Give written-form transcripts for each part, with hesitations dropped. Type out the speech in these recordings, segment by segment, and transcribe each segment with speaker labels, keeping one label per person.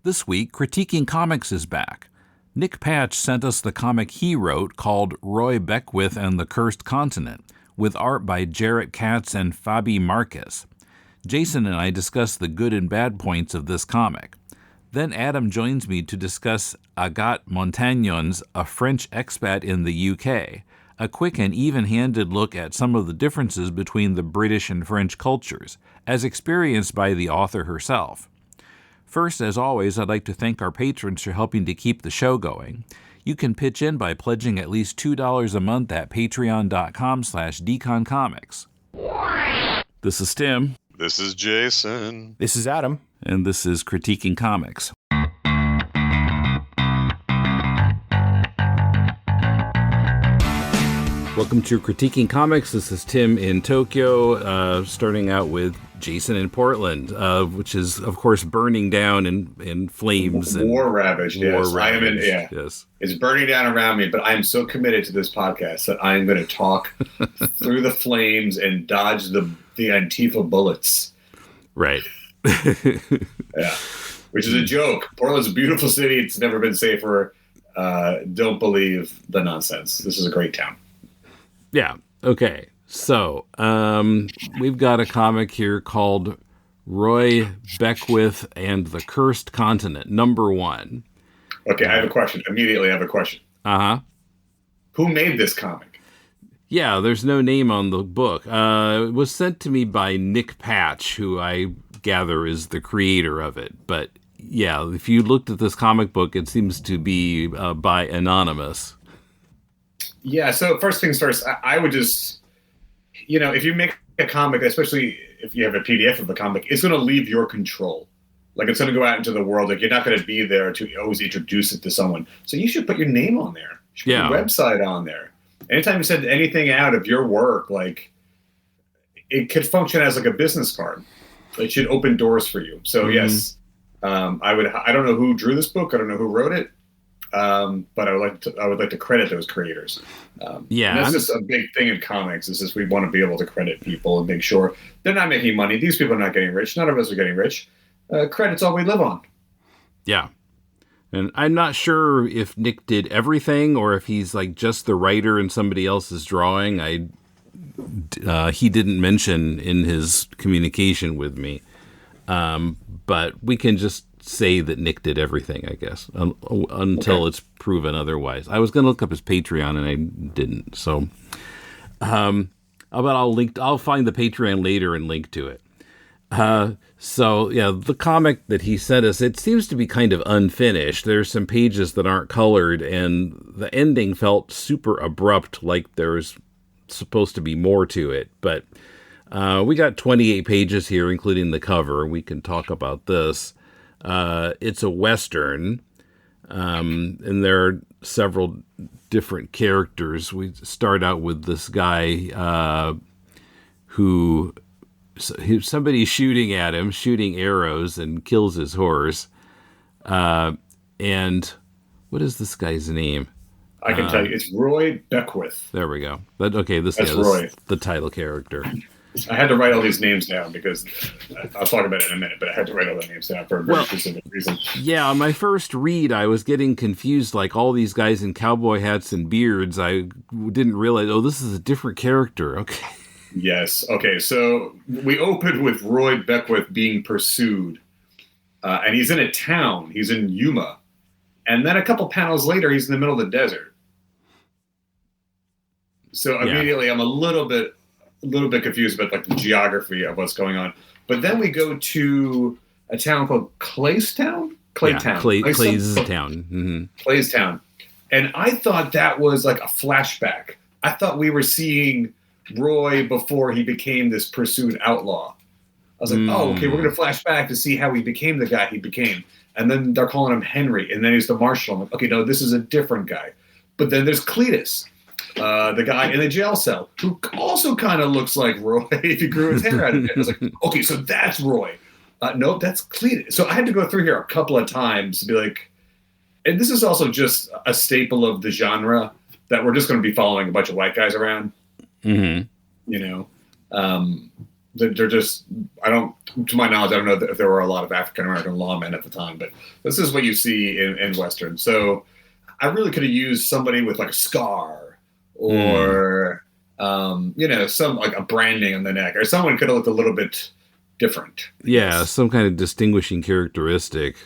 Speaker 1: This week, Critiquing Comics is back. Nick Patch sent us the comic he wrote called Roy Beckwith and the Cursed Continent, with art by Jarret Katz and Fabi Marques. Jason and I discuss the good and bad points of this comic. Then Adam joins me to discuss Agathe Montagnon's A French Expat in the UK, a quick and even-handed look at some of the differences between the British and French cultures, as experienced by the author herself. First, as always, I'd like to thank our patrons for helping to keep the show going. You can pitch in by pledging at least $2 a month at patreon.com/deconcomics. This is Tim.
Speaker 2: This is Jason.
Speaker 3: This is Adam.
Speaker 1: And this is Critiquing Comics. Welcome to Critiquing Comics. This is Tim in Tokyo, starting out with Jason in Portland, which is, of course, burning down in flames.
Speaker 4: War ravaged, yes.
Speaker 1: I am
Speaker 4: yes. It's burning down around me, but I am so committed to this podcast that I am going to talk through the flames and dodge the Antifa bullets.
Speaker 1: Right.
Speaker 4: Yeah. Which is a joke. Portland's a beautiful city. It's never been safer. Don't believe the nonsense. This is a great town.
Speaker 1: Yeah. Okay. So, we've got a comic here called Roy Beckwith and the Cursed Continent, #1.
Speaker 4: Okay, I have a question. Immediately, I have a question.
Speaker 1: Uh-huh.
Speaker 4: Who made this comic?
Speaker 1: Yeah, there's no name on the book. It was sent to me by Nick Patch, who I gather is the creator of it. But, yeah, if you looked at this comic book, it seems to be by Anonymous.
Speaker 4: Yeah, so first things first, I would just, if you make a comic, especially if you have a PDF of the comic, it's going to leave your control. Like, it's going to go out into the world. Like, you're not going to be there to always introduce it to someone. So you should put your name on there. You should put your website on there. Anytime you send anything out of your work, like, it could function as like a business card. It should open doors for you. So yes, I don't know who drew this book. I don't know who wrote it. But I would like to credit those creators. That's just a big thing in comics. Is just we want to be able to credit people and make sure they're not making money. These people are not getting rich. None of us are getting rich. Credit's all we live on. Yeah.
Speaker 1: And I'm not sure if Nick did everything or if he's like just the writer and somebody else is drawing. He didn't mention in his communication with me. But we can just say that Nick did everything, I guess, until it's proven otherwise. I was going to look up his Patreon and I didn't. So, but I'll find the Patreon later and link to it. So yeah, the comic that he sent us, it seems to be kind of unfinished. There's some pages that aren't colored and the ending felt super abrupt, like there's supposed to be more to it. But, we got 28 pages here, including the cover. We can talk about this. It's a Western, and there are several different characters. We start out with this guy who somebody's shooting at him, shooting arrows, and kills his horse. And what is this guy's name?
Speaker 4: I can tell you. It's Roy Beckwith.
Speaker 1: There we go. That's Roy. This is the title character.
Speaker 4: I had to write all these names down because I'll talk about it in a minute, but I had to write all the names down for a very specific reason.
Speaker 1: Yeah, on my first read, I was getting confused, like all these guys in cowboy hats and beards. I didn't realize, this is a different character. Okay.
Speaker 4: Yes. Okay, so we opened with Roy Beckwith being pursued, and he's in a town. He's in Yuma. And then a couple panels later, he's in the middle of the desert. So immediately I'm a little bit confused about like the geography of what's going on. But then we go to a town called Claystown? Claytown.
Speaker 1: Claystown. Mm-hmm.
Speaker 4: Claystown. And I thought that was like a flashback. I thought we were seeing Roy before he became this pursued outlaw. I was like, okay, we're going to flash back to see how he became the guy he became. And then they're calling him Henry, and then he's the marshal. I'm like, okay, no, this is a different guy. But then there's Cletus, the guy in the jail cell, who also kind of looks like Roy if he grew his hair out of it. I was like, okay, so that's Roy. No, that's Cletus. So I had to go through here a couple of times to be like, and this is also just a staple of the genre that we're just going to be following a bunch of white guys around.
Speaker 1: Mm-hmm.
Speaker 4: You know, they're just, to my knowledge, I don't know if there were a lot of African American lawmen at the time, but this is what you see in Western. So I really could have used somebody with like a scar or, some like a branding on the neck, or someone could have looked a little bit different.
Speaker 1: Yeah, some kind of distinguishing characteristic.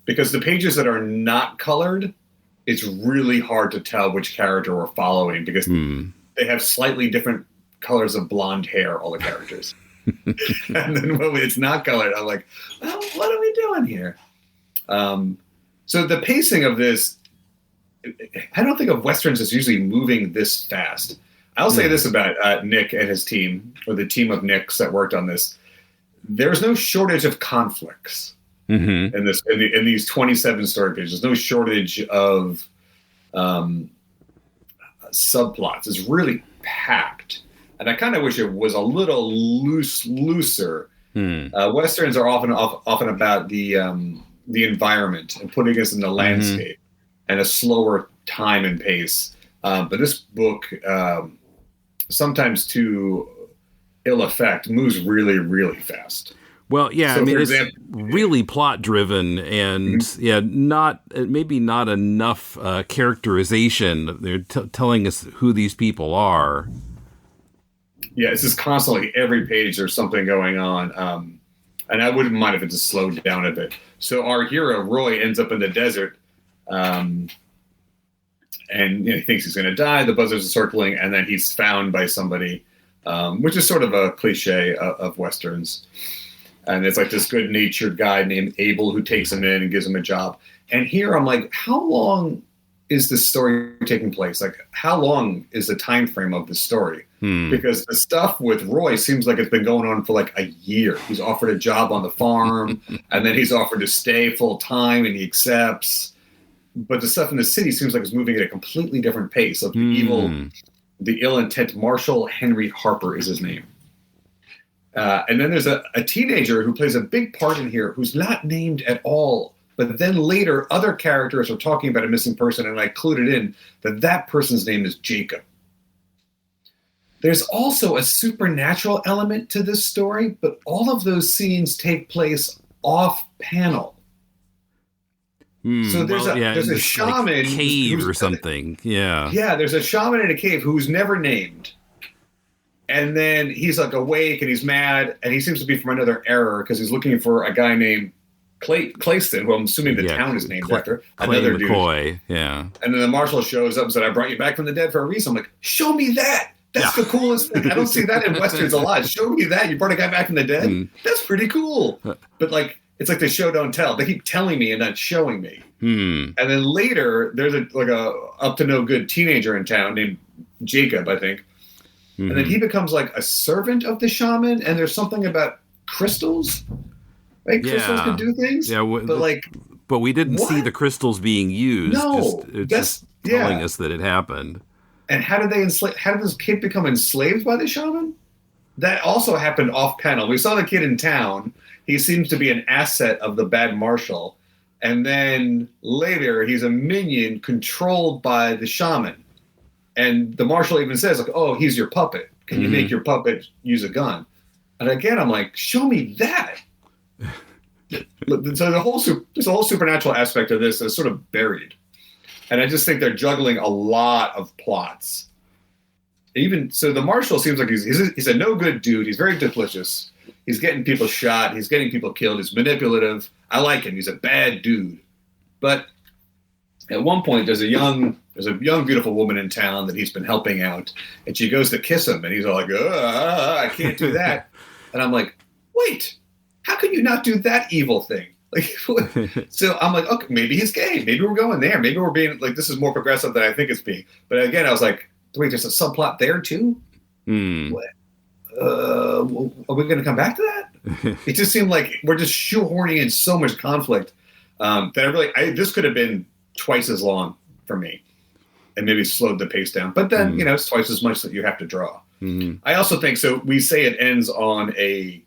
Speaker 4: Because the pages that are not colored, it's really hard to tell which character we're following because they have slightly different colors of blonde hair, all the characters. And then when it's not colored, I'm like, well, what are we doing here? So the pacing of this, I don't think of Westerns as usually moving this fast. I'll say this about Nick and his team, or the team of Nicks that worked on this. There's no shortage of conflicts in these 27 story pages. There's no shortage of subplots. It's really packed. And I kind of wish it was a little looser. Westerns are often about the environment and putting us in the landscape and a slower time and pace. But this book, sometimes to ill effect, moves really, really fast.
Speaker 1: Well, yeah, so it's really plot driven and maybe not enough characterization. They're telling us who these people are.
Speaker 4: Yeah, it's just constantly every page there's something going on. And I wouldn't mind if it just slowed down a bit. So our hero, Roy, ends up in the desert and he thinks he's going to die. The buzzards are circling, and then he's found by somebody, which is sort of a cliche of Westerns. And it's like this good-natured guy named Abel who takes him in and gives him a job. And here I'm like, how long is this story taking place? Like, how long is the time frame of the story? Because the stuff with Roy seems like it's been going on for like a year. He's offered a job on the farm, and then he's offered to stay full time, and he accepts. But the stuff in the city seems like it's moving at a completely different pace. Like the ill-intent Marshall Henry Harper is his name. And then there's a teenager who plays a big part in here who's not named at all. But then later, other characters are talking about a missing person, and I included in that person's name is Jacob. There's also a supernatural element to this story, but all of those scenes take place off panel. So there's a shaman,
Speaker 1: like cave or something. Yeah,
Speaker 4: there's a shaman in a cave who's never named. And then he's like awake and he's mad, and he seems to be from another era because he's looking for a guy named Clayston, who I'm assuming the town is named after. Another
Speaker 1: McCoy,
Speaker 4: dude.
Speaker 1: Yeah.
Speaker 4: And then the marshal shows up and said, "I brought you back from the dead for a reason." I'm like, show me that. That's the coolest thing. I don't see that in Westerns a lot. Show me that. You brought a guy back from the dead? That's pretty cool. But like, it's like the show don't tell. They keep telling me and not showing me. And then later, there's a up to no good teenager in town named Jacob, I think. And then he becomes like a servant of the shaman, and there's something about crystals. Right? Crystals can do things. Yeah,
Speaker 1: but we didn't see the crystals being used.
Speaker 4: No,
Speaker 1: just telling us that it happened.
Speaker 4: And how did this kid become enslaved by the shaman? That also happened off panel. We saw the kid in town. He seems to be an asset of the bad marshal. And then later, he's a minion controlled by the shaman. And the marshal even says, like, "Oh, he's your puppet. Can you make your puppet use a gun?" And again, I'm like, show me that. So there's a whole supernatural aspect of this that's sort of buried. And I just think they're juggling a lot of plots. Even so, the marshal seems like he's a no good dude. He's very duplicitous. He's getting people shot. He's getting people killed. He's manipulative. I like him. He's a bad dude. But at one point, there's a young, beautiful woman in town that he's been helping out, and she goes to kiss him, and he's all like, "I can't do that." And I'm like, "Wait, how can you not do that evil thing?" Like, so I'm like, okay, maybe he's gay. Maybe we're going there. Maybe we're being like, this is more progressive than I think it's being. But again, I was like, wait, there's a subplot there too? What? Are we going to come back to that? It just seemed like we're just shoehorning in so much conflict that this could have been twice as long for me, and maybe slowed the pace down. But then, it's twice as much that you have to draw. I also think, so we say it ends on a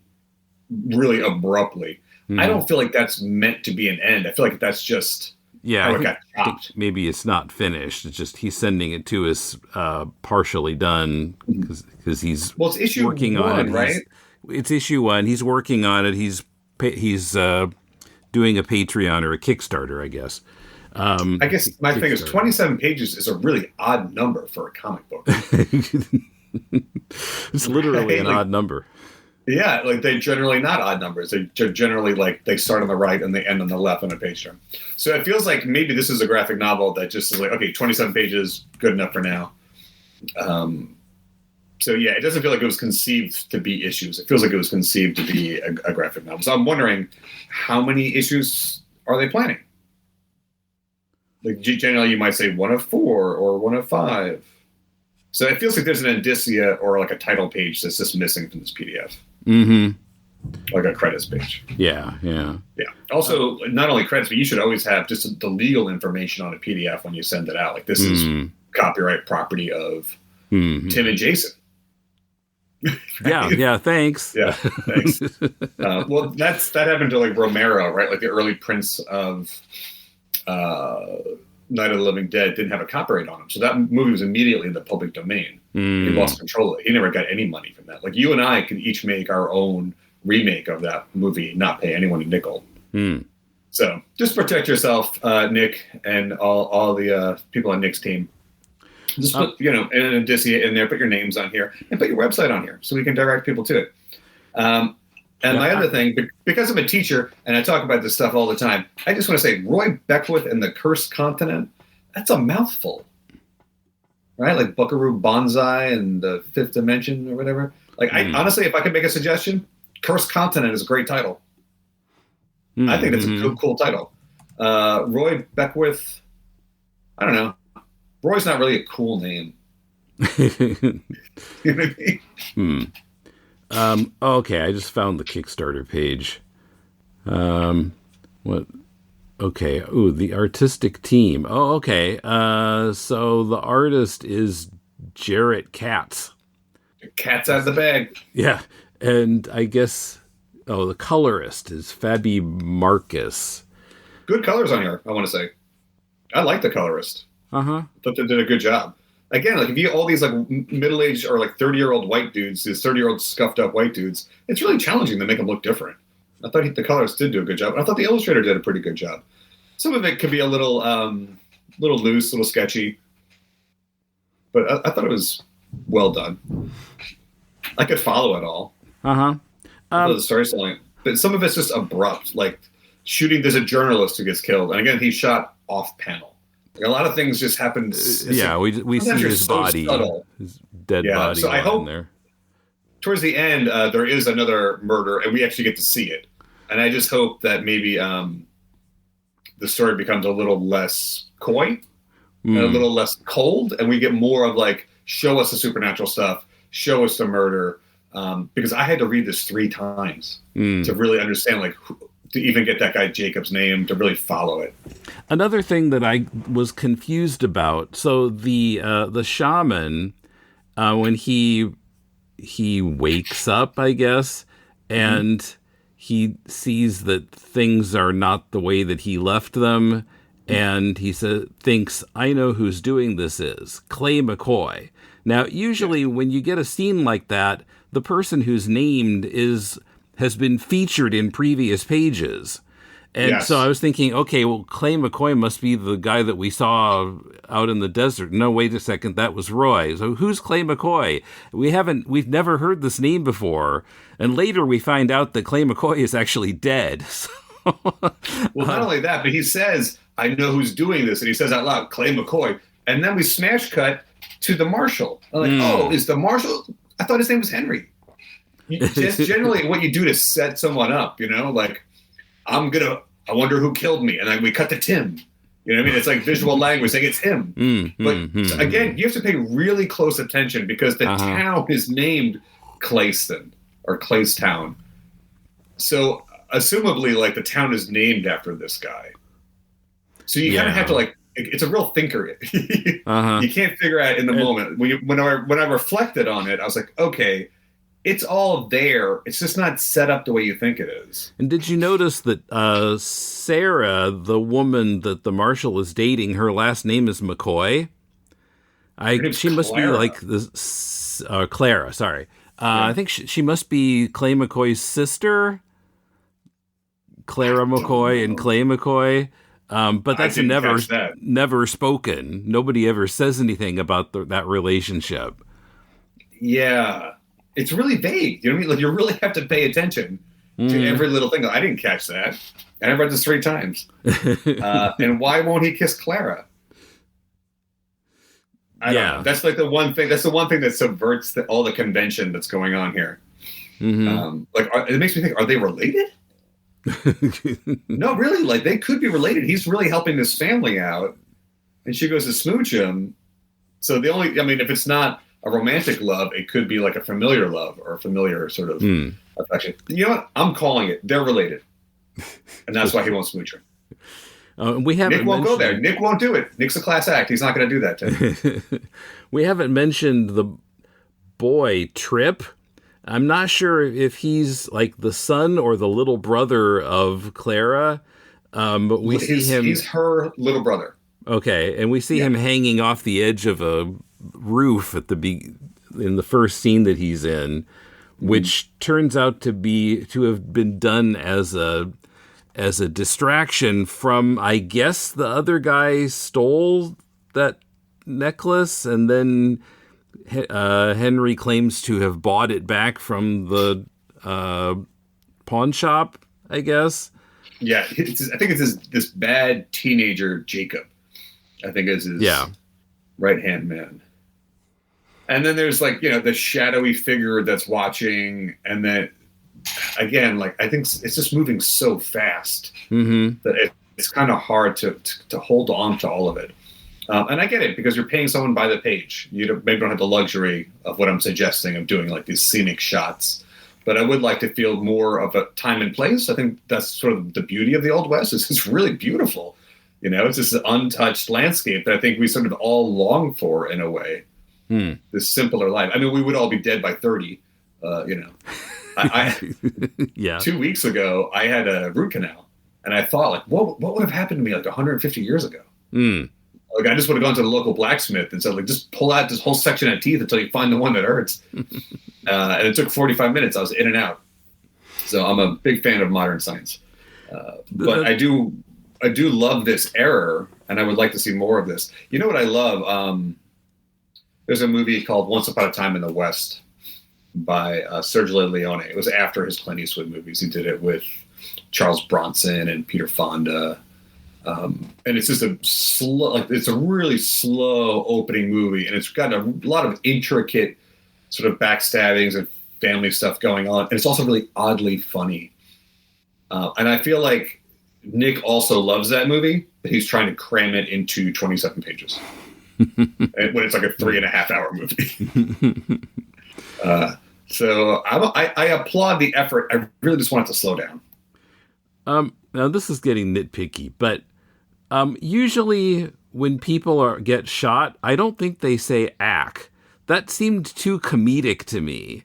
Speaker 4: really abruptly. I don't feel like that's meant to be an end. I feel like that's just
Speaker 1: Yeah,
Speaker 4: how
Speaker 1: I
Speaker 4: it got
Speaker 1: think
Speaker 4: chopped.
Speaker 1: maybe it's not finished. It's just he's sending it to us partially done because he's
Speaker 4: It's issue
Speaker 1: working
Speaker 4: one,
Speaker 1: on it.
Speaker 4: right?
Speaker 1: It's issue 1. He's working on it. He's doing a Patreon or a Kickstarter, I guess.
Speaker 4: I guess my thing is 27 pages is a really odd number for a comic book.
Speaker 1: It's literally an odd number.
Speaker 4: Yeah, like they're generally not odd numbers. They're generally like they start on the right and they end on the left on a page turn. So it feels like maybe this is a graphic novel that just is like, okay, 27 pages, good enough for now. So yeah, it doesn't feel like it was conceived to be issues. It feels like it was conceived to be a graphic novel. So I'm wondering, how many issues are they planning? Like generally, you might say 1 of 4 or 1 of 5. So it feels like there's an indicia or like a title page that's just missing from this PDF.
Speaker 1: Mm-hmm.
Speaker 4: Like a credits page.
Speaker 1: Yeah.
Speaker 4: Also, not only credits, but you should always have just the legal information on a PDF when you send it out. Like this is copyright property of Tim and Jason.
Speaker 1: Yeah. Thanks.
Speaker 4: Yeah, thanks. Well, that happened to like Romero, right? Like the early prints of Night of the Living Dead didn't have a copyright on him, so that movie was immediately in the public domain. He lost control of it. He never got any money from that. Like you and I can each make our own remake of that movie, not pay anyone a nickel. So just protect yourself, Nick, and all the people on Nick's team. Just put an indicia in there, put your names on here, and put your website on here so we can direct people to it. My other thing, because I'm a teacher and I talk about this stuff all the time, I just want to say Roy Beckwith and the Cursed Continent, that's a mouthful. Right? Like Buckaroo Banzai and the Fifth Dimension or whatever. Like, I honestly, if I could make a suggestion, Cursed Continent is a great title. I think that's a cool title. Roy Beckwith, I don't know. Roy's not really a cool name. You know what I mean?
Speaker 1: Okay, I just found the Kickstarter page. What? Okay. Ooh, the artistic team. Oh, okay. So the artist is Jarret Katz.
Speaker 4: Cat's out of the bag.
Speaker 1: Yeah, and I guess the colorist is Fabi Marques.
Speaker 4: Good colors on here, I want to say. I like the colorist. I thought they did a good job. Again, like if you all these like middle-aged or like 30-year-old white dudes, these 30-year-old scuffed up white dudes, it's really challenging to make them look different. I thought the colorist did do a good job. I thought the illustrator did a pretty good job. Some of it could be a little loose, a little sketchy, but I thought it was well done. I could follow it all. The storytelling, but some of it's just abrupt, like shooting. There's a journalist who gets killed, and again, he's shot off panel. Like a lot of things just happen.
Speaker 1: We see his body, his dead body
Speaker 4: so I hope
Speaker 1: there.
Speaker 4: Towards the end, there is another murder, and we actually get to see it. And I just hope that maybe the story becomes a little less coy and a little less cold, and we get more of like, show us the supernatural stuff, show us the murder, because I had to read this 3 times to really understand, like, to even get that guy Jacob's name, to really follow it.
Speaker 1: Another thing that I was confused about, so the shaman, when he wakes up, I guess, and he sees that things are not the way that he left them, and he thinks, I know who's doing this is Clay McCoy. Now, usually when you get a scene like that, the person who's named has been featured in previous pages. And so I was thinking, okay, well, Clay McCoy must be the guy that we saw out in the desert. No, wait a second, that was Roy. So who's Clay McCoy? We've never heard this name before. And later we find out that Clay McCoy is actually dead.
Speaker 4: Well, not only that, but he says, I know who's doing this. And he says out loud, Clay McCoy. And then we smash cut to the marshal. I'm like, oh, is the marshal? I thought his name was Henry. That's generally what you do to set someone up, like, I wonder who killed me. And then we cut to Tim. You know what I mean? It's like visual language saying it's him. But again, you have to pay really close attention because the town is named Clayston or Claystown. So assumably, like, the town is named after this guy. So you kind of have to, like, it's a real thinker. You can't figure out in the moment. When I reflected on it, I was like, okay, it's all there. It's just not set up the way you think it is.
Speaker 1: And did you notice that Sarah, the woman that the marshal is dating, her last name is McCoy? She must be like this. Clara, sorry. I think she must be Clay McCoy's sister. Clara McCoy and Clay McCoy. But that's never spoken. Nobody ever says anything about that relationship.
Speaker 4: Yeah. It's really vague. You know what I mean? Like, you really have to pay attention to every little thing. I didn't catch that. And I read this 3 times. And why won't he kiss Clara? I don't know. That's like the one thing. That's the one thing that subverts all the convention that's going on here. Mm-hmm. It makes me think: are they related? No, really. Like, they could be related. He's really helping this family out, and she goes to smooch him. So if it's not a romantic love, it could be like a familiar love or a familiar sort of affection. You know what? I'm calling it. They're related, and that's why he won't smooch her. Nick won't go there. Nick won't do it. Nick's a class act. He's not going to do that to him.
Speaker 1: We haven't mentioned the boy, Trip. I'm not sure if he's like the son or the little brother of Clara, but we see him.
Speaker 4: He's her little brother.
Speaker 1: Okay, and we see him hanging off the edge of a roof in the first scene that he's in, which turns out to have been done as a distraction from, I guess, the other guy stole that necklace, and then Henry claims to have bought it back from the pawn shop, I guess.
Speaker 4: Yeah, I think it's this bad teenager, Jacob. I think is his right-hand man. And then there's the shadowy figure that's watching, and then again, I think it's just moving so fast that it's kind of hard to hold on to all of it. And I get it, because you're paying someone by the page. You maybe don't have the luxury of what I'm suggesting of doing these scenic shots. But I would like to feel more of a time and place. I think that's sort of the beauty of the Old West. It's really beautiful. It's this untouched landscape that I think we sort of all long for in a way. This simpler life. I mean, we would all be dead by 30, I 2 weeks ago, I had a root canal, and I thought, what would have happened to me 150 years ago? I just would have gone to the local blacksmith and said, just pull out this whole section of teeth until you find the one that hurts. And it took 45 minutes. I was in and out. So I'm a big fan of modern science. But I do love this era, and I would like to see more of this. You know what I love? There's a movie called Once Upon a Time in the West by Sergio Leone. It was after his Clint Eastwood movies. He did it with Charles Bronson and Peter Fonda. And it's just it's a really slow opening movie, and it's got a lot of intricate sort of backstabbings and family stuff going on. And it's also really oddly funny. And I feel like Nick also loves that movie, but he's trying to cram it into 27 pages. When it's a 3.5 hour movie. So I applaud the effort. I really just want it to slow down.
Speaker 1: Now this is getting nitpicky, but usually when people get shot, I don't think they say "ack." That seemed too comedic to me.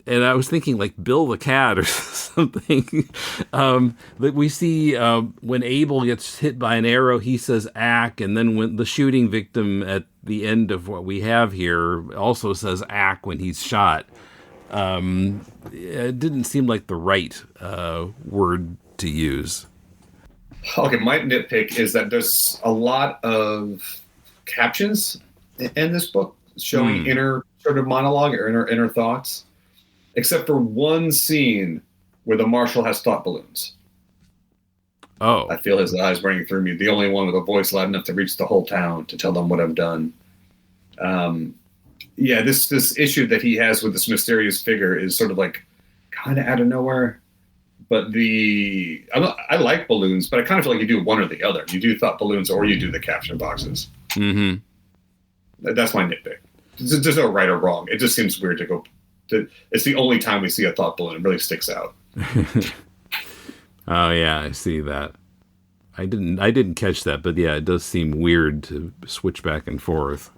Speaker 1: And I was thinking Bill the Cat or something. That we see when Abel gets hit by an arrow, he says "ack," and then when the shooting victim at the end of what we have here also says "ack" when he's shot. It didn't seem like the right word to use.
Speaker 4: Okay, my nitpick is that there's a lot of captions in this book showing inner sort of monologue or inner thoughts, except for one scene where the marshal has thought balloons.
Speaker 1: Oh.
Speaker 4: I feel his eyes burning through me. The only one with a voice loud enough to reach the whole town to tell them what I've done. This issue that he has with this mysterious figure is sort of kind of out of nowhere. But I like balloons, but I kind of feel like you do one or the other. You do thought balloons or you do the caption boxes. Mm-hmm. That's my nitpick. There's no right or wrong. It just seems weird to go. It's the only time we see a thought balloon. It really sticks out.
Speaker 1: Oh yeah, I see that. I didn't catch that, but yeah, it does seem weird to switch back and forth.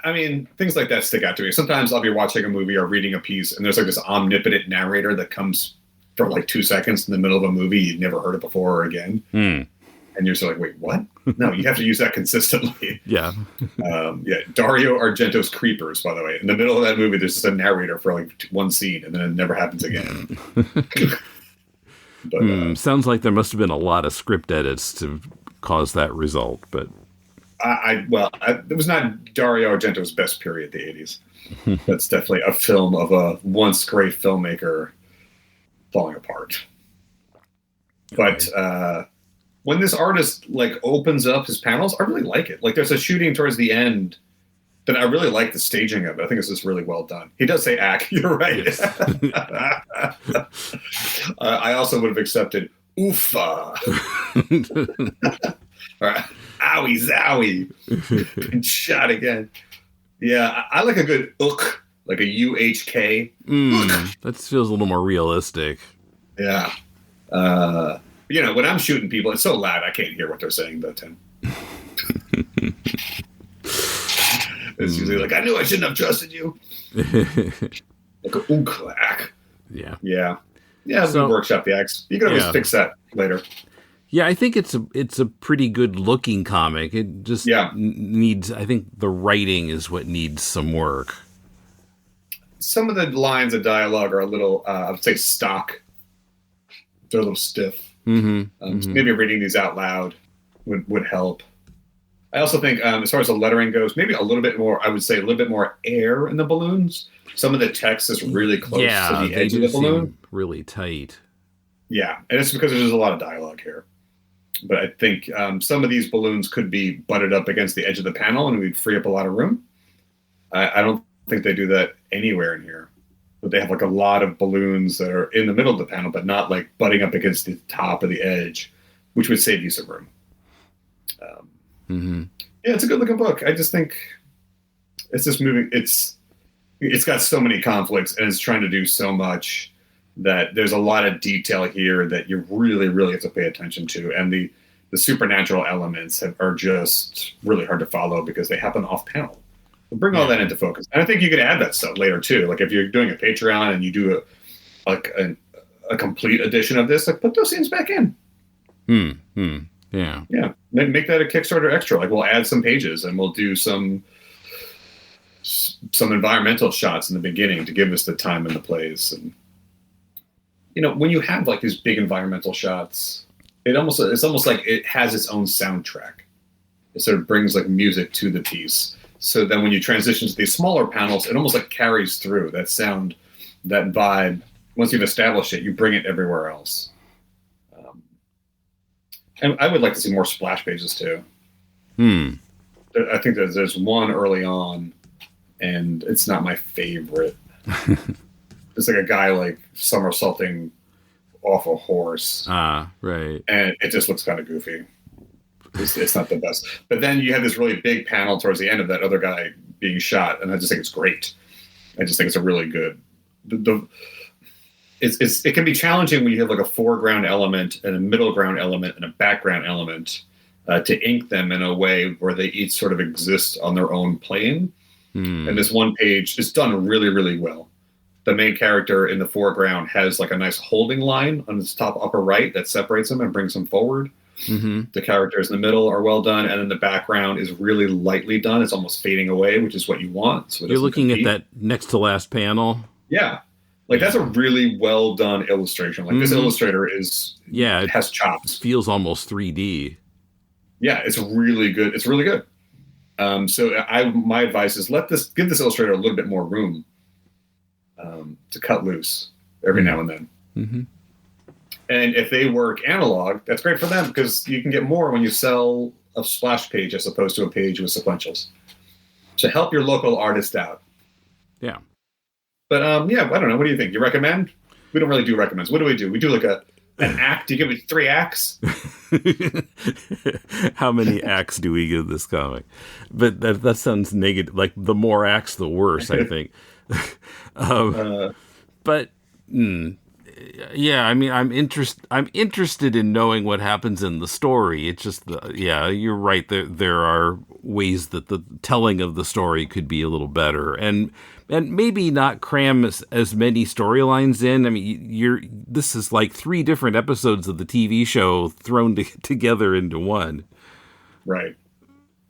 Speaker 4: I mean, things like that stick out to me. Sometimes I'll be watching a movie or reading a piece, and there's like this omnipotent narrator that comes for like 2 seconds in the middle of a movie. You've never heard it before or again. And you're just like, wait, what? No, you have to use that consistently.
Speaker 1: Yeah.
Speaker 4: Dario Argento's Creepers, by the way. In the middle of that movie, there's just a narrator for like one scene, and then it never happens again. But,
Speaker 1: sounds like there must have been a lot of script edits to cause that result. But
Speaker 4: it was not Dario Argento's best period, the 80s. That's definitely a film of a once great filmmaker falling apart. But when this artist like opens up his panels, I really like it. Like there's a shooting towards the end that I really like the staging of it. I think it's just really well done. He does say "ack." You're right. Yes. I also would have accepted "oofa." All right, "owie zowie," and shot again. Yeah, I like a good "ook," like a UHK.
Speaker 1: That feels a little more realistic.
Speaker 4: Yeah. When I'm shooting people, it's so loud I can't hear what they're saying, though, Tim. It's usually like, I knew I shouldn't have trusted you. Like a clack.
Speaker 1: Yeah.
Speaker 4: Yeah. Yeah, so, workshop the acts. You can always fix that later.
Speaker 1: Yeah, I think it's a pretty good looking comic. It just needs, I think the writing is what needs some work.
Speaker 4: Some of the lines of dialogue are a little, I would say, stock. They're a little stiff. So maybe reading these out loud would help. I also think, as far as the lettering goes, maybe a little bit more, I would say a little bit more air in the balloons. Some of the text is really close to the edge of the balloon.
Speaker 1: Really tight.
Speaker 4: Yeah, and it's because there's a lot of dialogue here. But I think some of these balloons could be butted up against the edge of the panel and we'd free up a lot of room. I don't think they do that anywhere in here. But they have like a lot of balloons that are in the middle of the panel, but not like butting up against the top of the edge, which would save you some room. Yeah, it's a good looking book. I just think it's just moving. It's got so many conflicts and it's trying to do so much that there's a lot of detail here that you really, really have to pay attention to. And the supernatural elements are just really hard to follow because they happen off panel. Bring all that into focus. And I think you could add that stuff later too. Like if you're doing a Patreon and you do a complete edition of this, like put those scenes back in.
Speaker 1: Yeah.
Speaker 4: Yeah. Make that a Kickstarter extra. Like we'll add some pages and we'll do some environmental shots in the beginning to give us the time and the place. And when you have like these big environmental shots, it's almost like it has its own soundtrack. It sort of brings like music to the piece. So then when you transition to these smaller panels, it almost like carries through that sound, that vibe. Once you've established it, you bring it everywhere else. And I would like to see more splash pages too. I think there's one early on, and it's not my favorite. It's like a guy like somersaulting off a horse.
Speaker 1: Right.
Speaker 4: And it just looks kind of goofy. It's not the best. But then you have this really big panel towards the end of that other guy being shot, and I just think it's great. I just think it's a really good. It can be challenging when you have like a foreground element and a middle ground element and a background element to ink them in a way where they each sort of exist on their own plane. And this one page is done really, really well. The main character in the foreground has like a nice holding line on his top upper right that separates him and brings him forward. The characters in the middle are well done, and then the background is really lightly done. It's almost fading away, which is what you want. So
Speaker 1: you're looking at that next to last panel.
Speaker 4: Yeah, like that's a really well done illustration. Like this illustrator has chops.
Speaker 1: It feels almost 3D.
Speaker 4: Yeah, it's really good. It's really good. So my advice is give this illustrator a little bit more room to cut loose every now and then. And if they work analog, that's great for them because you can get more when you sell a splash page as opposed to a page with sequentials. So help your local artist out.
Speaker 1: Yeah.
Speaker 4: But I don't know. What do you think? You recommend? We don't really do recommends. What do? We do like an act. Do you give me 3 acts?
Speaker 1: How many acts do we give this comic? But that sounds negative. Like the more acts, the worse, I think. But Yeah, I mean, I'm interested in knowing what happens in the story. It's just, you're right. There are ways that the telling of the story could be a little better, and maybe not cram as many storylines in. I mean, this is like 3 different episodes of the TV show thrown together into one.
Speaker 4: Right,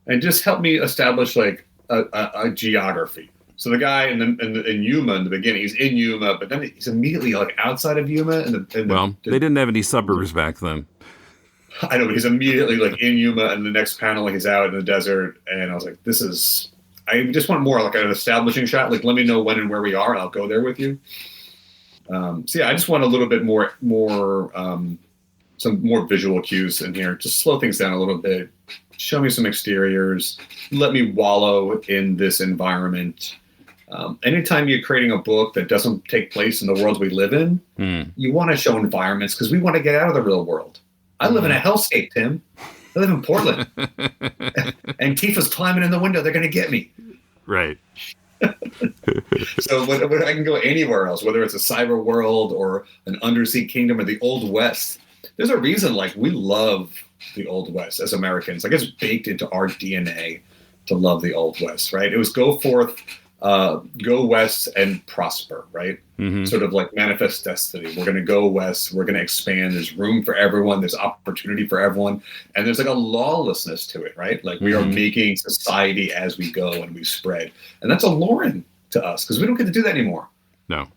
Speaker 4: and just help me establish like a geography. So the guy in Yuma in the beginning, he's in Yuma, but then he's immediately like outside of Yuma.
Speaker 1: They didn't have any suburbs back then.
Speaker 4: I know, but he's immediately like in Yuma, and the next panel he's out in the desert. And I was like, I just want more like an establishing shot. Like, let me know when and where we are, and I'll go there with you. I just want a little bit more some more visual cues in here. Just slow things down a little bit. Show me some exteriors. Let me wallow in this environment. Anytime you're creating a book that doesn't take place in the world we live in, you want to show environments because we want to get out of the real world. I live in a hellscape, Tim. I live in Portland. And Tifa's climbing in the window. They're going to get me.
Speaker 1: Right.
Speaker 4: So when I can go anywhere else, whether it's a cyber world or an undersea kingdom or the Old West, there's a reason like we love the Old West as Americans. Like it's baked into our DNA to love the Old West, right? It was go forth, go west and prosper, right? Mm-hmm. Sort of like manifest destiny. We're going to go west. We're going to expand. There's room for everyone. There's opportunity for everyone. And there's like a lawlessness to it, right? Like we are making society as we go and we spread. And that's alluring to us because we don't get to do that anymore.
Speaker 1: No.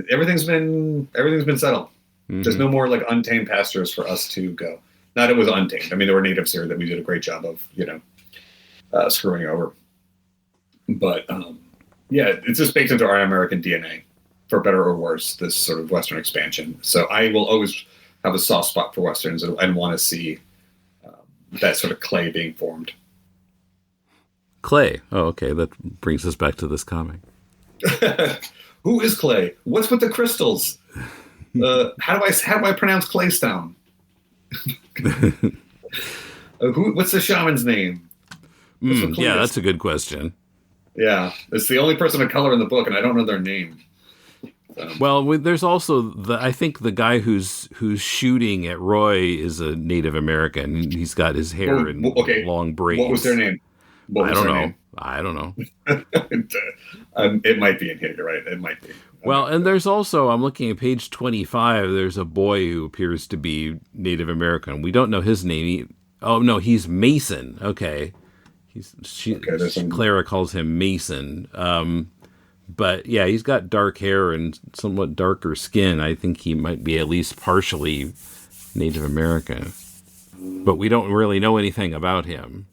Speaker 4: Everything's been settled. Mm-hmm. There's no more like untamed pastures for us to go. Not it was untamed. I mean, there were natives here that we did a great job of, screwing over. But it's just baked into our American DNA, for better or worse, this sort of Western expansion. So I will always have a soft spot for Westerns and want to see that sort of clay being formed.
Speaker 1: Clay. Oh, okay. That brings us back to this comic.
Speaker 4: Who is Clay? What's with the crystals? How do I pronounce Claystone? What's the shaman's name?
Speaker 1: That's a good question.
Speaker 4: Yeah, it's the only person of color in the book, and I don't know their name.
Speaker 1: Well, there's also I think the guy who's shooting at Roy is a Native American. He's got his hair in long braids.
Speaker 4: What was their name?
Speaker 1: I don't know.
Speaker 4: It might be in here. You're right. It might be.
Speaker 1: Well, and there's also, I'm looking at page 25, there's a boy who appears to be Native American. We don't know his name. He's Mason. Okay. Clara calls him Mason. But yeah, he's got dark hair and somewhat darker skin. I think he might be at least partially Native American. But we don't really know anything about him.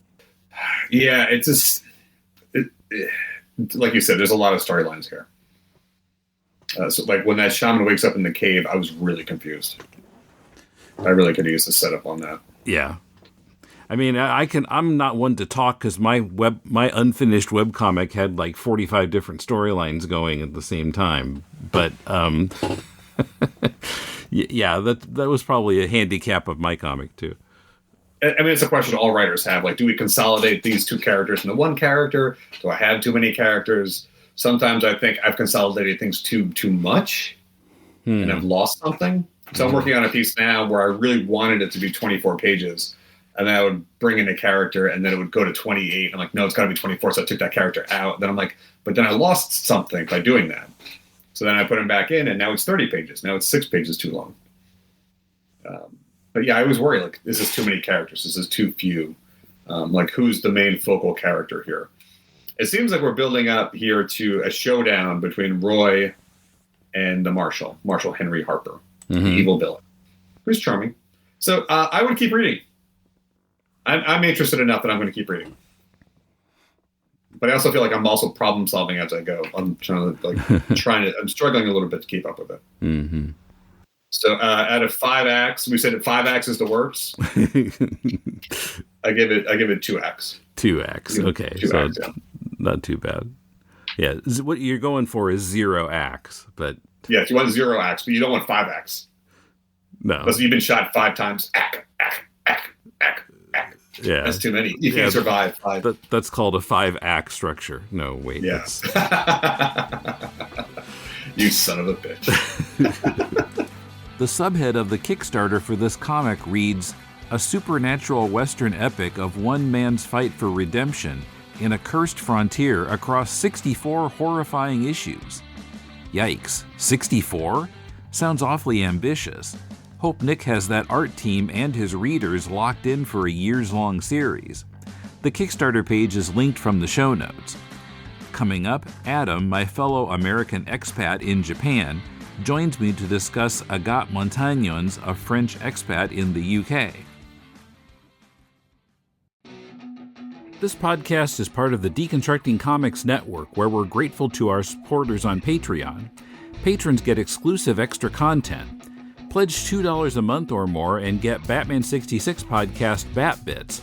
Speaker 4: Yeah, it's just, like you said, there's a lot of storylines here. So like when that shaman wakes up in the cave, I was really confused. I really could use a setup on that.
Speaker 1: Yeah. I mean, I'm not one to talk because my unfinished webcomic had like 45 different storylines going at the same time. But that was probably a handicap of my comic too.
Speaker 4: I mean, it's a question all writers have. Like, do we consolidate these 2 characters into one character? Do I have too many characters? Sometimes I think I've consolidated things too much and I've lost something. So I'm working on a piece now where I really wanted it to be 24 pages. And then I would bring in a character and then it would go to 28. I'm like, no, it's got to be 24. So I took that character out. Then I'm like, but then I lost something by doing that. So then I put him back in and now it's 30 pages. Now it's 6 pages too long. But yeah, I was worried, like, this is too many characters. This is too few. Like, who's the main focal character here? It seems like we're building up here to a showdown between Roy and the Marshal Henry Harper, the evil villain, who's charming. So I would keep reading. I'm interested enough that I'm going to keep reading. But I also feel like I'm also problem solving as I go. I'm I'm struggling a little bit to keep up with it. Mm-hmm. So out of 5 acts, we said that 5 acts is the worst. I give it 2 acts.
Speaker 1: 2 acts. Okay.
Speaker 4: 2 acts, yeah.
Speaker 1: Not too bad. Yeah. What you're going for is 0 acts, but
Speaker 4: yes, you want 0 acts, but you don't want 5 acts.
Speaker 1: No.
Speaker 4: Because you've been shot 5 times. Act.
Speaker 1: Yeah.
Speaker 4: That's too many. You can't survive 5.
Speaker 1: That's called a 5-act structure. No, wait.
Speaker 4: Yeah. You son of a bitch.
Speaker 1: The subhead of the Kickstarter for this comic reads, "A supernatural Western epic of one man's fight for redemption in a cursed frontier across 64 horrifying issues." Yikes, 64? Sounds awfully ambitious. Hope Nick has that art team and his readers locked in for a years-long series. The Kickstarter page is linked from the show notes. Coming up, Adam, my fellow American expat in Japan, joins me to discuss Agathe Montagnon's A French Expat in the UK. This podcast is part of the Deconstructing Comics Network, where we're grateful to our supporters on Patreon. Patrons get exclusive extra content. Pledge $2 a month or more and get Batman 66 podcast Bat Bits,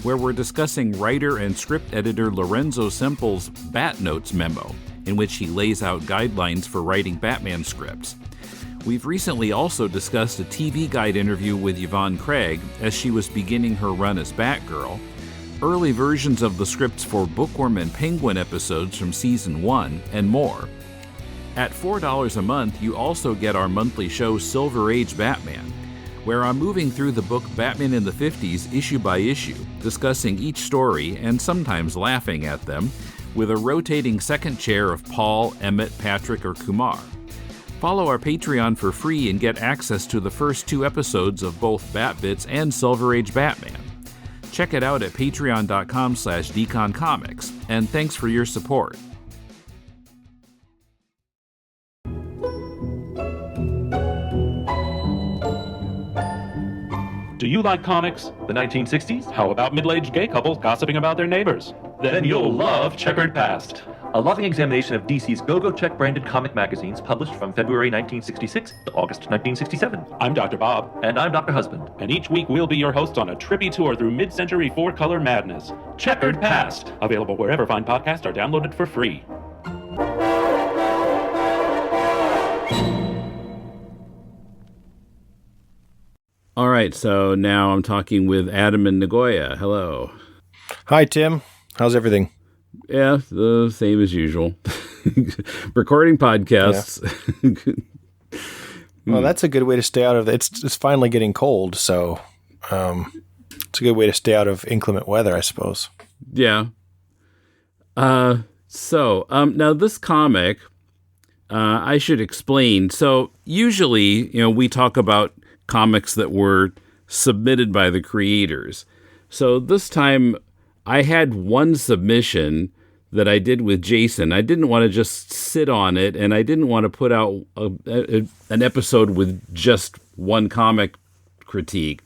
Speaker 1: where we're discussing writer and script editor Lorenzo Semple's Bat Notes memo, in which he lays out guidelines for writing Batman scripts. We've recently also discussed a TV Guide interview with Yvonne Craig as she was beginning her run as Batgirl, early versions of the scripts for Bookworm and Penguin episodes from Season 1, and more. At $4 a month, you also get our monthly show Silver Age Batman, where I'm moving through the book Batman in the 50s issue by issue, discussing each story and sometimes laughing at them, with a rotating second chair of Paul, Emmett, Patrick, or Kumar. Follow our Patreon for free and get access to the first 2 episodes of both Bat Bits and Silver Age Batman. Check it out at patreon.com/deconcomics, and thanks for your support.
Speaker 3: Do you like comics? The 1960s? How about middle-aged gay couples gossiping about their neighbors? Then you'll love Checkered Past.
Speaker 5: A loving examination of DC's Go-Go Check branded comic magazines published from February 1966 to August 1967.
Speaker 3: I'm Dr. Bob.
Speaker 5: And I'm Dr. Husband.
Speaker 3: And each week we'll be your hosts on a trippy tour through mid-century four-color madness. Checkered Past. Available wherever fine podcasts are downloaded for free.
Speaker 1: All right, so now I'm talking with Adam in Nagoya. Hello.
Speaker 6: Hi, Tim. How's everything?
Speaker 1: Yeah, the same as usual. Recording podcasts.
Speaker 6: Yeah. Well, that's a good way to stay out of it. It's finally getting cold, so it's a good way to stay out of inclement weather, I suppose.
Speaker 1: Yeah. So now this comic, I should explain. So usually, we talk about comics that were submitted by the creators. So this time I had one submission that I did with Jason. I didn't want to just sit on it, and I didn't want to put out an episode with just one comic critique.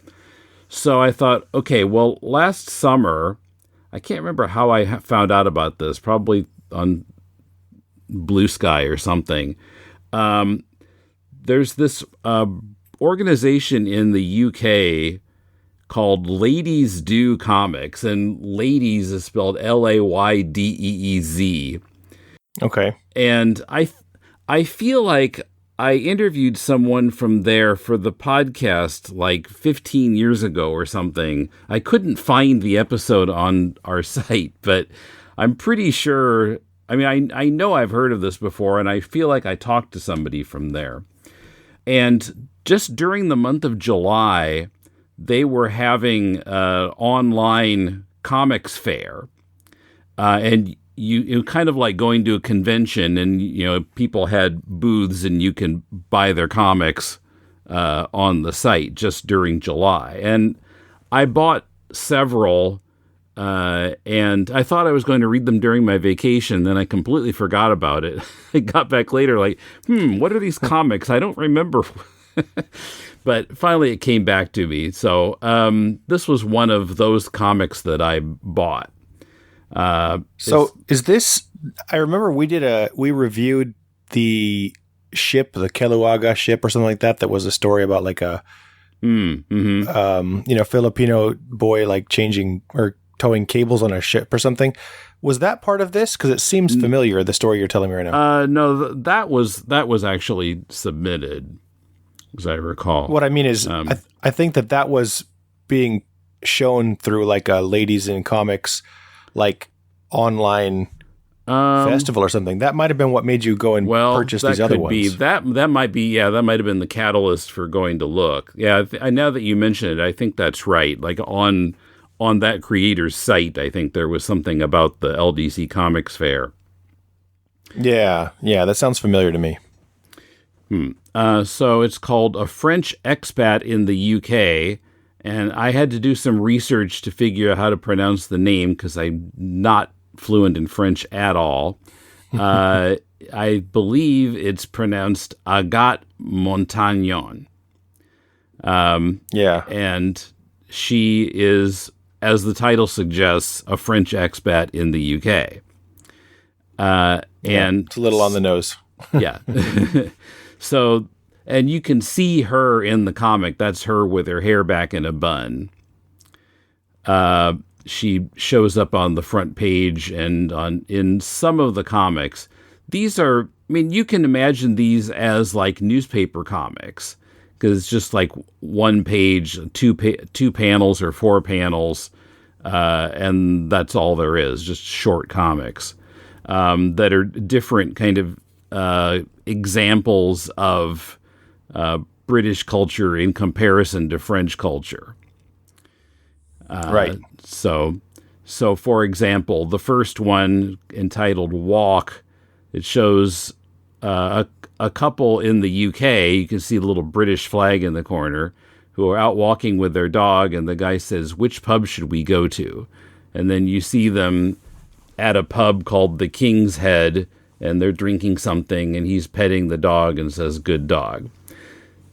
Speaker 1: So I thought, okay, well, last summer, I can't remember how I found out about this, probably on Blue Sky or something. There's this organization in the UK called Ladies Do Comics, and ladies is spelled Laydeez.
Speaker 6: Okay.
Speaker 1: And I feel like I interviewed someone from there for the podcast like 15 years ago or something. I couldn't find the episode on our site, but I'm pretty sure, I know I've heard of this before, and I feel like I talked to somebody from there. And just during the month of July, they were having an online comics fair. And you kind of like going to a convention, and, people had booths and you can buy their comics on the site just during July. And I bought several, and I thought I was going to read them during my vacation. Then I completely forgot about it. I got back later like, what are these comics? I don't remember. But finally it came back to me. So this was one of those comics that I bought.
Speaker 6: So is this, I remember we reviewed the ship, the Keluaga ship or something like that was a story about like a, Filipino boy like changing or towing cables on a ship or something. Was that part of this? Because it seems familiar, the story you're telling me right now.
Speaker 1: No, that was actually submitted, as I recall.
Speaker 6: What I mean is, I think that was being shown through like a Ladies in Comics, like online festival or something. That might have been what made you go and purchase these other ones.
Speaker 1: That might be, that might have been the catalyst for going to look. Yeah, now that you mention it, I think that's right. Like on that creator's site, I think there was something about the LDC Comics Fair.
Speaker 6: Yeah, that sounds familiar to me.
Speaker 1: So it's called A French Expat in the UK, and I had to do some research to figure out how to pronounce the name because I'm not fluent in French at all. I believe it's pronounced Agathe Montagnon. And she is, as the title suggests, a French expat in the UK. And
Speaker 6: it's a little on the nose.
Speaker 1: Yeah. So, and you can see her in the comic. That's her with her hair back in a bun. She shows up on the front page and in some of the comics. These are, you can imagine these as like newspaper comics because it's just like one page, two panels or 4 panels, and that's all there is, just short comics that are different kind of examples of British culture in comparison to French culture.
Speaker 6: Right.
Speaker 1: So for example, the first one entitled Walk, it shows a couple in the UK. You can see the little British flag in the corner who are out walking with their dog. And the guy says, "Which pub should we go to?" And then you see them at a pub called the King's Head and they're drinking something and he's petting the dog and says, "Good dog."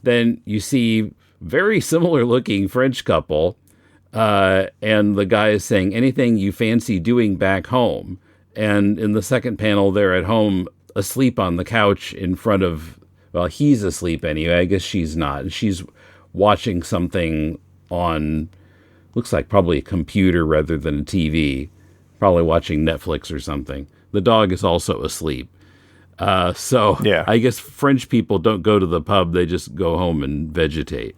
Speaker 1: Then you see very similar looking French couple. And the guy is saying, "Anything you fancy doing back home?" And in the second panel, they're at home asleep on the couch in front of, well, he's asleep anyway. I guess she's not. She's watching something on, looks like probably a computer rather than a TV, probably watching Netflix or something. The dog is also asleep. So I guess French people don't go to the pub. They just go home and vegetate.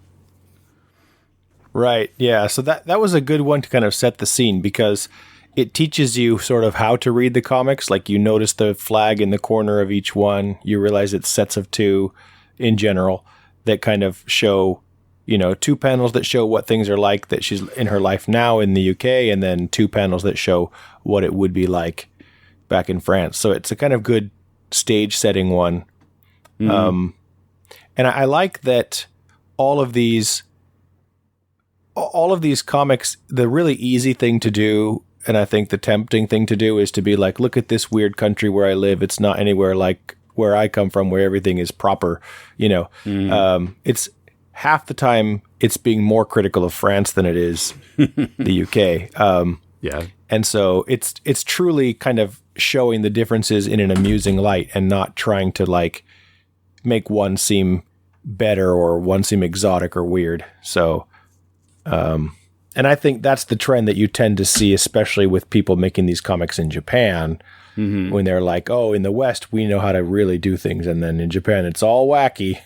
Speaker 6: Right. Yeah. So that was a good one to kind of set the scene because it teaches you sort of how to read the comics. Like you notice the flag in the corner of each one. You realize it's sets of 2 in general that kind of show, 2 panels that show what things are like that she's in her life now in the UK, and then 2 panels that show what it would be like back in France. So it's a kind of good stage setting one. And I like that all of these comics, the really easy thing to do, and I think the tempting thing to do, is to be like, look at this weird country where I live. It's not anywhere like where I come from, where everything is proper. It's half the time it's being more critical of France than it is the UK. And so it's truly kind of showing the differences in an amusing light and not trying to like make one seem better or one seem exotic or weird. So, and I think that's the trend that you tend to see, especially with people making these comics in Japan, when they're like, "Oh, in the West, we know how to really do things. And then in Japan, it's all wacky,"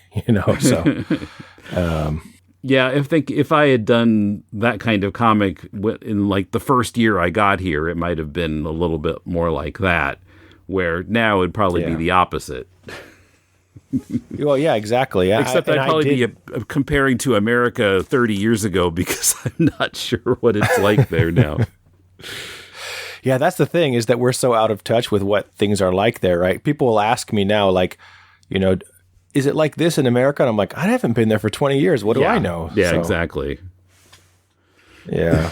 Speaker 6: so.
Speaker 1: Yeah, if I had done that kind of comic in like the first year I got here, it might have been a little bit more like that, where now it'd probably be the opposite.
Speaker 6: Well, yeah, exactly.
Speaker 1: Except I'd probably be comparing to America 30 years ago because I'm not sure what it's like there now.
Speaker 6: Yeah, that's the thing, is that we're so out of touch with what things are like there, right? People will ask me now, like, is it like this in America? And I'm like, I haven't been there for 20 years. What do I know?
Speaker 1: Yeah, exactly.
Speaker 6: Yeah.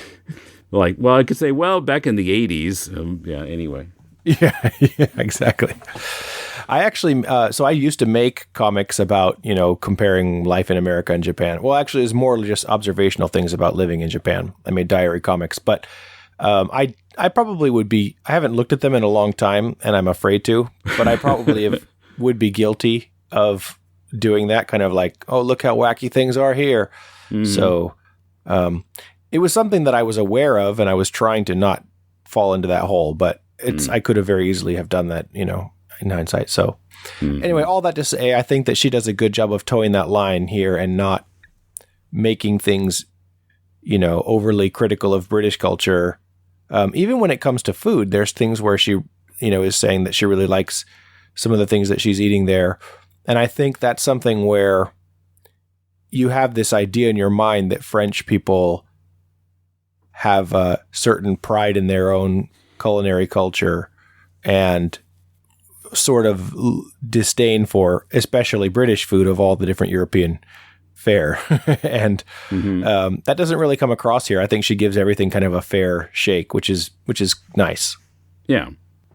Speaker 1: Like, well, I could say, well, back in the 80s. Anyway.
Speaker 6: Yeah, exactly. I actually, so I used to make comics about, comparing life in America and Japan. Well, actually, it's more just observational things about living in Japan. I made diary comics, but I probably would be, I haven't looked at them in a long time and I'm afraid to, but I probably would be guilty of doing that, kind of like, oh, look how wacky things are here. So it was something that I was aware of and I was trying to not fall into that hole, but I could have very easily have done that, in hindsight. So anyway, all that to say, I think that she does a good job of towing that line here and not making things, overly critical of British culture. Even when it comes to food, there's things where she is saying that she really likes some of the things that she's eating there. And I think that's something where you have this idea in your mind that French people have a certain pride in their own culinary culture and sort of disdain for especially British food of all the different European fare. And that doesn't really come across here. I think she gives everything kind of a fair shake, which is nice.
Speaker 1: Yeah.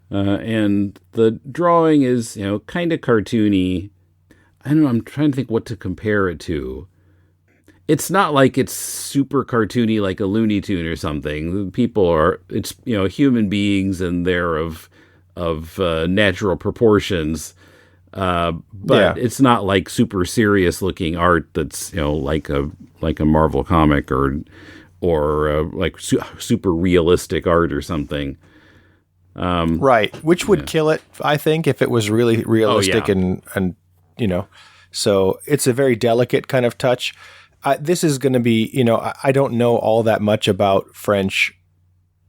Speaker 1: And the drawing is, kind of cartoony. I don't know. I'm trying to think what to compare it to. It's not like it's super cartoony like a Looney Tune or something. It's human beings and they're of natural proportions. But it's not like super serious looking art that's, like a Marvel comic or like super realistic art or something.
Speaker 6: Right. Which would kill it, I think, if it was really realistic and so it's a very delicate kind of touch. This is going to be, I don't know all that much about French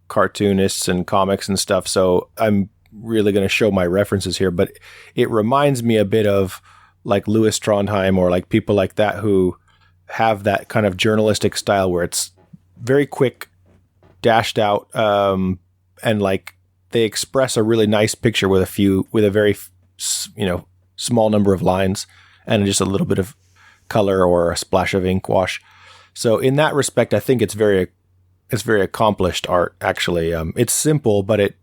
Speaker 6: cartoonists and comics and stuff, so I'm really going to show my references here, but it reminds me a bit of like Louis Trondheim or like people like that who have that kind of journalistic style where it's very quick, dashed out, and like they express a really nice picture with a very, small number of lines and just a little bit of color or a splash of ink wash. So in that respect, I think it's very accomplished art. Actually, it's simple, but it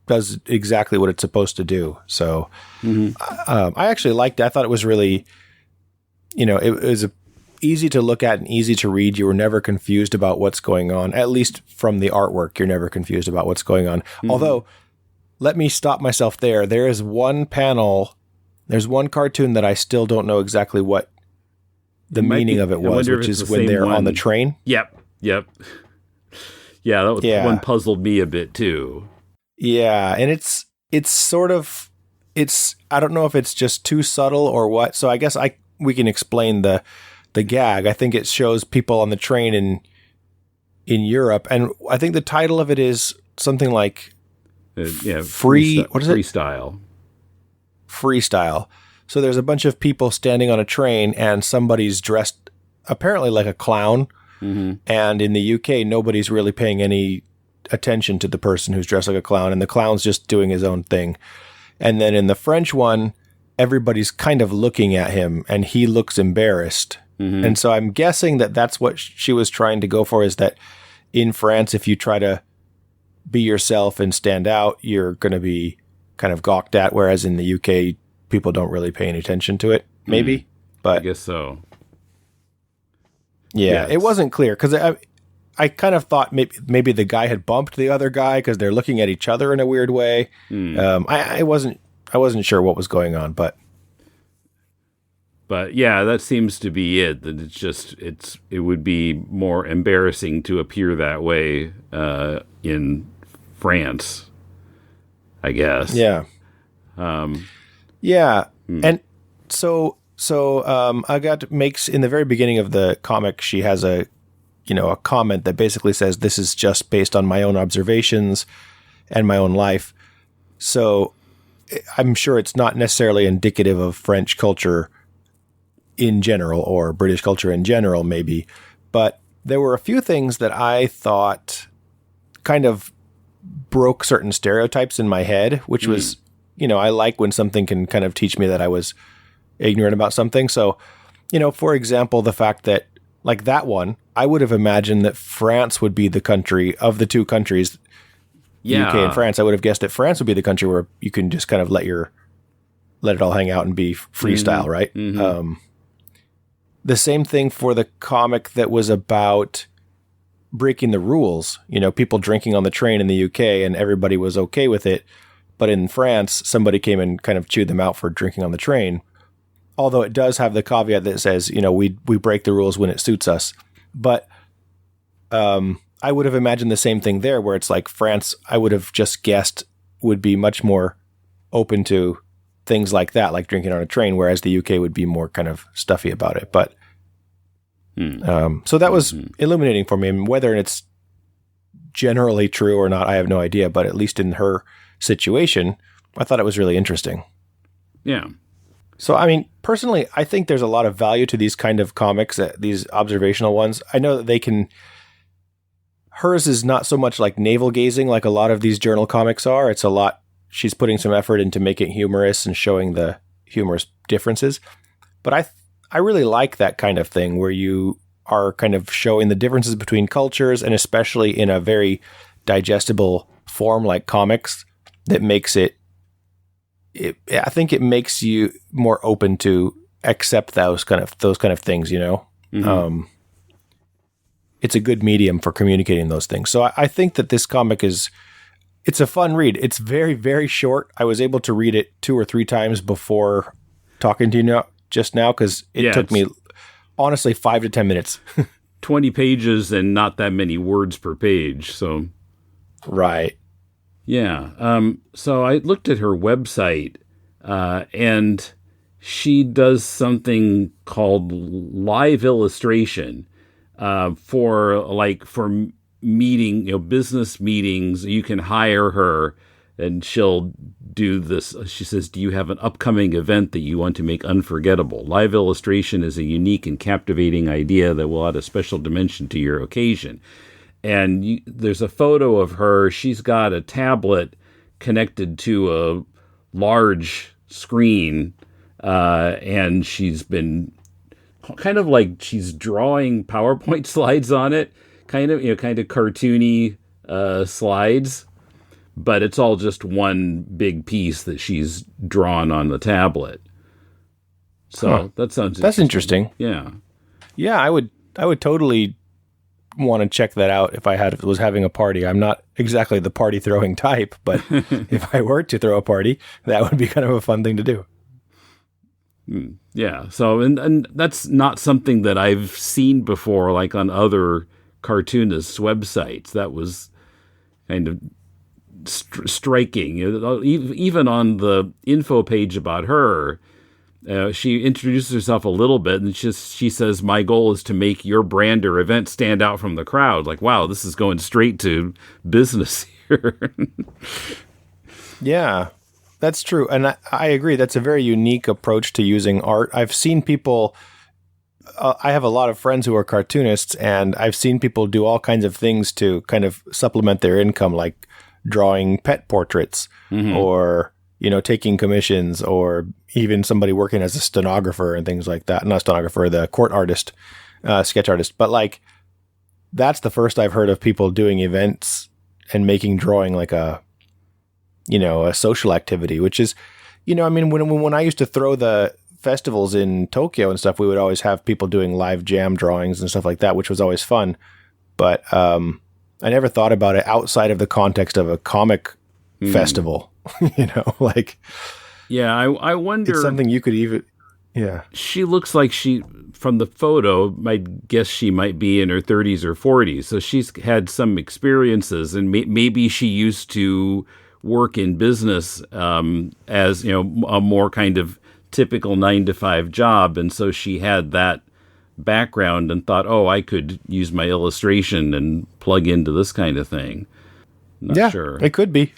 Speaker 6: does exactly what it's supposed to do. So I actually liked it. I thought it was really, it was easy to look at and easy to read. You were never confused about what's going on. At least from the artwork, you're never confused about what's going on. Although, let me stop myself there. There is one panel. There's one cartoon that I still don't know exactly what the meaning of it was, which is when they're on the train.
Speaker 1: Yep. Yeah, that one puzzled me a bit too.
Speaker 6: Yeah, and it's sort of, I don't know if it's just too subtle or what. So I guess we can explain the gag. I think it shows people on the train in Europe, and I think the title of it is something like
Speaker 1: freestyle.
Speaker 6: Freestyle. So there's a bunch of people standing on a train, and somebody's dressed apparently like a clown. And in the UK, nobody's really paying any attention to the person who's dressed like a clown, and the clown's just doing his own thing. And then in the French one, everybody's kind of looking at him, and he looks embarrassed. And so I'm guessing that that's what she was trying to go for, is that in France, if you try to be yourself and stand out, you're going to be kind of gawked at, whereas in the UK, people don't really pay any attention to it, maybe. But
Speaker 1: I guess so.
Speaker 6: Yeah, it wasn't clear, because I kind of thought maybe the guy had bumped the other guy because they're looking at each other in a weird way. I wasn't sure what was going on, but
Speaker 1: yeah, that seems to be it. That it would be more embarrassing to appear that way in France, I guess.
Speaker 6: Yeah. And so Agathe makes, in the very beginning of the comic, she has a comment that basically says, this is just based on my own observations and my own life. So I'm sure it's not necessarily indicative of French culture in general or British culture in general, maybe. But there were a few things that I thought kind of broke certain stereotypes in my head, which was, I like when something can kind of teach me that I was ignorant about something. So, for example, the fact that, like that one, I would have imagined that France would be the country of the two countries, UK and France. I would have guessed that France would be the country where you can just kind of let it all hang out and be freestyle, right? The same thing for the comic that was about breaking the rules. People drinking on the train in the UK, and everybody was okay with it. But in France, somebody came and kind of chewed them out for drinking on the train. Although it does have the caveat that says, we break the rules when it suits us. But I would have imagined the same thing there, where it's like France, I would have just guessed, would be much more open to things like that, like drinking on a train, whereas the UK would be more kind of stuffy about it. But so that was illuminating for me. And whether it's generally true or not, I have no idea. But at least in her situation. I thought it was really interesting.
Speaker 1: Yeah.
Speaker 6: So, I mean, personally, I think there's a lot of value to these kind of comics, these observational ones. I know that they can... Hers is not so much like navel-gazing like a lot of these journal comics are. It's a lot... She's putting some effort into making it humorous and showing the humorous differences. But I really like that kind of thing where you are kind of showing the differences between cultures, and especially in a very digestible form like comics that makes I think it makes you more open to accept those kind of things, you know.
Speaker 1: Mm-hmm.
Speaker 6: It's a good medium for communicating those things. So I think that this comic it's a fun read. It's very, very short. I was able to read it 2 or 3 times before talking to you just now because it took me honestly 5 to 10 minutes.
Speaker 1: 20 pages and not that many words per page. So,
Speaker 6: right.
Speaker 1: Yeah. So I looked at her website, and she does something called live illustration, for meeting, business meetings. You can hire her and she'll do this. She says, do you have an upcoming event that you want to make unforgettable? Live illustration is a unique and captivating idea that will add a special dimension to your occasion. And there's a photo of her. She's got a tablet connected to a large screen, and she's been kind of like she's drawing PowerPoint slides on it, kind of cartoony slides, but it's all just one big piece that she's drawn on the tablet. So that sounds
Speaker 6: that's interesting.
Speaker 1: Yeah,
Speaker 6: yeah, I would totally want to check that out if I was having a party. I'm not exactly the party throwing type, but if I were to throw a party, that would be kind of a fun thing to do.
Speaker 1: Yeah. So, and that's not something that I've seen before, like on other cartoonists' websites. That was kind of striking. Even on the info page about her, she introduces herself a little bit, and she says, "My goal is to make your brand or event stand out from the crowd." Like, wow, this is going straight to business here.
Speaker 6: Yeah, that's true. And I agree. That's a very unique approach to using art. I've seen people, I have a lot of friends who are cartoonists, and I've seen people do all kinds of things to kind of supplement their income, like drawing pet portraits or, taking commissions, or even somebody working as a stenographer and things like that. Not stenographer, the court artist, sketch artist. But like, that's the first I've heard of people doing events and making drawing like a social activity, which is, when I used to throw the festivals in Tokyo and stuff, we would always have people doing live jam drawings and stuff like that, which was always fun. But I never thought about it outside of the context of a comic festival,
Speaker 1: Yeah, I wonder.
Speaker 6: It's something you could even, yeah.
Speaker 1: She looks like from the photo, I guess she might be in her 30s or 40s. So she's had some experiences, and maybe she used to work in business as a more kind of typical 9-to-5 job, and so she had that background and thought, I could use my illustration and plug into this kind of thing. Not sure. It could be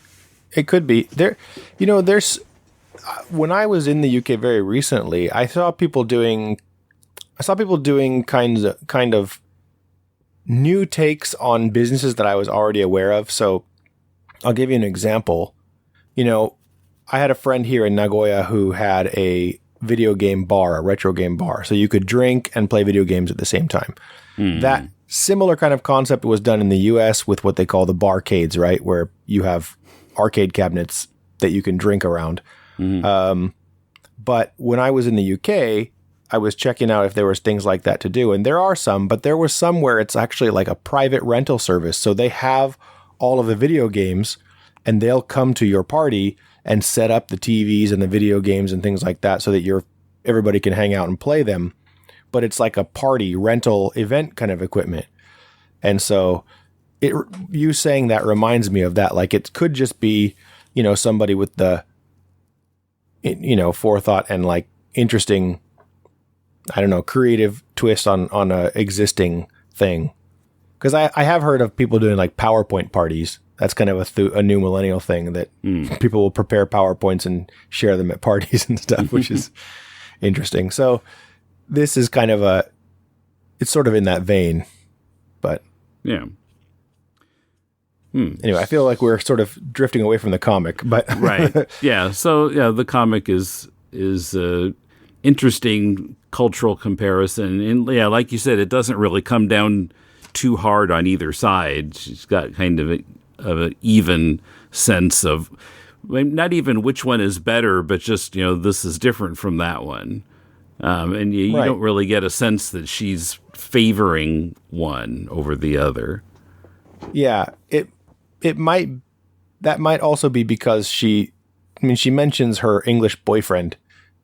Speaker 6: there. There's when I was in the UK very recently, I saw people doing kind of new takes on businesses that I was already aware of. So I'll give you an example. I had a friend here in Nagoya who had a video game bar, a retro game bar. So you could drink and play video games at the same time. That similar kind of concept was done in the US with what they call the barcades, right? Where you have arcade cabinets that you can drink around. But when I was in the UK, I was checking out if there was things like that to do. And there are some, but there was some where it's actually like a private rental service. So they have all of the video games, and they'll come to your party and set up the TVs and the video games and things like that so that everybody can hang out and play them. But it's like a party rental event kind of equipment. And so you saying that reminds me of that. Like, it could just be, somebody with the, forethought and like interesting, I don't know, creative twist on a existing thing. because I have heard of people doing like PowerPoint parties. That's kind of a new millennial thing that people will prepare PowerPoints and share them at parties and stuff, which is interesting. So this is kind of it's sort of in that vein, but
Speaker 1: yeah.
Speaker 6: Anyway, I feel like we're sort of drifting away from the comic, but
Speaker 1: right. Yeah. So yeah, the comic is a interesting cultural comparison. And yeah, like you said, it doesn't really come down too hard on either side. She's got kind of an even sense of, not even which one is better, but just, this is different from that one. And you
Speaker 6: Right.
Speaker 1: don't really get a sense that she's favoring one over the other.
Speaker 6: yeah, that might also be because she mentions her English boyfriend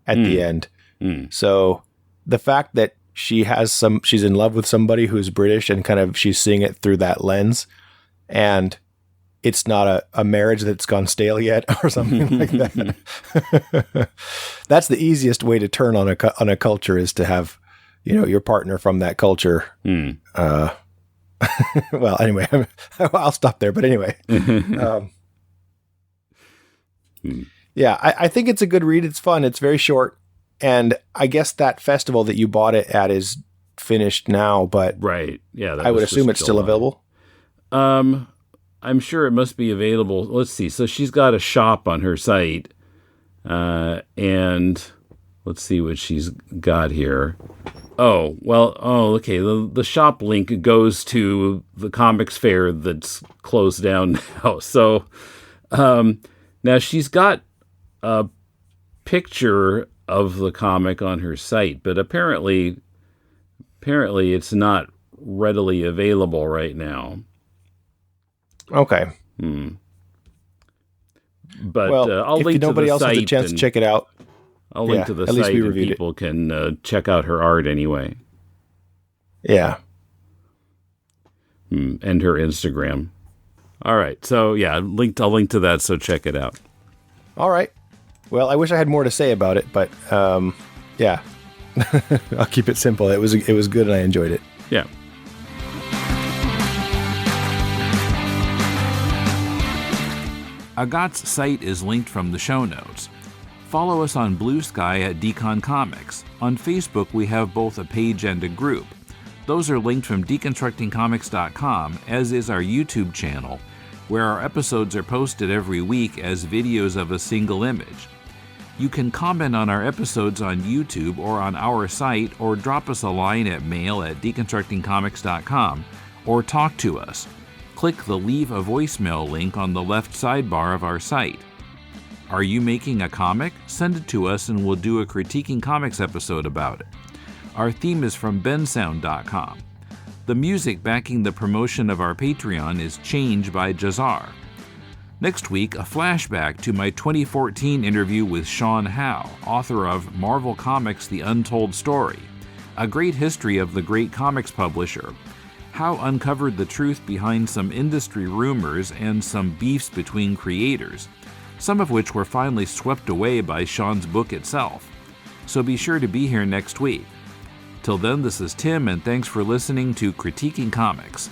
Speaker 6: at the end. So the fact that she's in love with somebody who's British and kind of she's seeing it through that lens, and it's not a marriage that's gone stale yet or something like that. That's the easiest way to turn on a culture, is to have, your partner from that culture. Well, anyway, I'll stop there. But anyway, yeah, I think it's a good read. It's fun. It's very short. And I guess that festival that you bought it at is finished now, but
Speaker 1: Right. Yeah.
Speaker 6: I would assume it's still available.
Speaker 1: I'm sure it must be available. Let's see. So she's got a shop on her site, and let's see what she's got here. Okay. The shop link goes to the comics fair that's closed down now. So now she's got a picture of the comic on her site, but apparently it's not readily available right now.
Speaker 6: Okay.
Speaker 1: But I'll
Speaker 6: if
Speaker 1: link to
Speaker 6: nobody
Speaker 1: the
Speaker 6: else has
Speaker 1: site.
Speaker 6: a chance to check it out,
Speaker 1: I'll link to the
Speaker 6: at least
Speaker 1: site,
Speaker 6: we
Speaker 1: and
Speaker 6: reviewed
Speaker 1: people can check out her art anyway.
Speaker 6: yeah.
Speaker 1: And her Instagram. All right. So yeah, I'll link to that. So check it out.
Speaker 6: All right. Well, I wish I had more to say about it, but yeah, I'll keep it simple. It was good, and I enjoyed it.
Speaker 1: Yeah. Agathe's site is linked from the show notes. Follow us on Blue Sky at Decon Comics. On Facebook, we have both a page and a group. Those are linked from deconstructingcomics.com, as is our YouTube channel, where our episodes are posted every week as videos of a single image. You can comment on our episodes on YouTube or on our site, or drop us a line at mail@deconstructingcomics.com, or talk to us. Click the Leave a Voicemail link on the left sidebar of our site. Are you making a comic? Send it to us and we'll do a Critiquing Comics episode about it. Our theme is from bensound.com. The music backing the promotion of our Patreon is Change by Jazar. Next week, a flashback to my 2014 interview with Sean Howe, author of Marvel Comics: The Untold Story, a great history of the great comics publisher. Howe uncovered the truth behind some industry rumors and some beefs between creators, some of which were finally swept away by Sean's book itself. So be sure to be here next week. Till then, this is Tim, and thanks for listening to Critiquing Comics.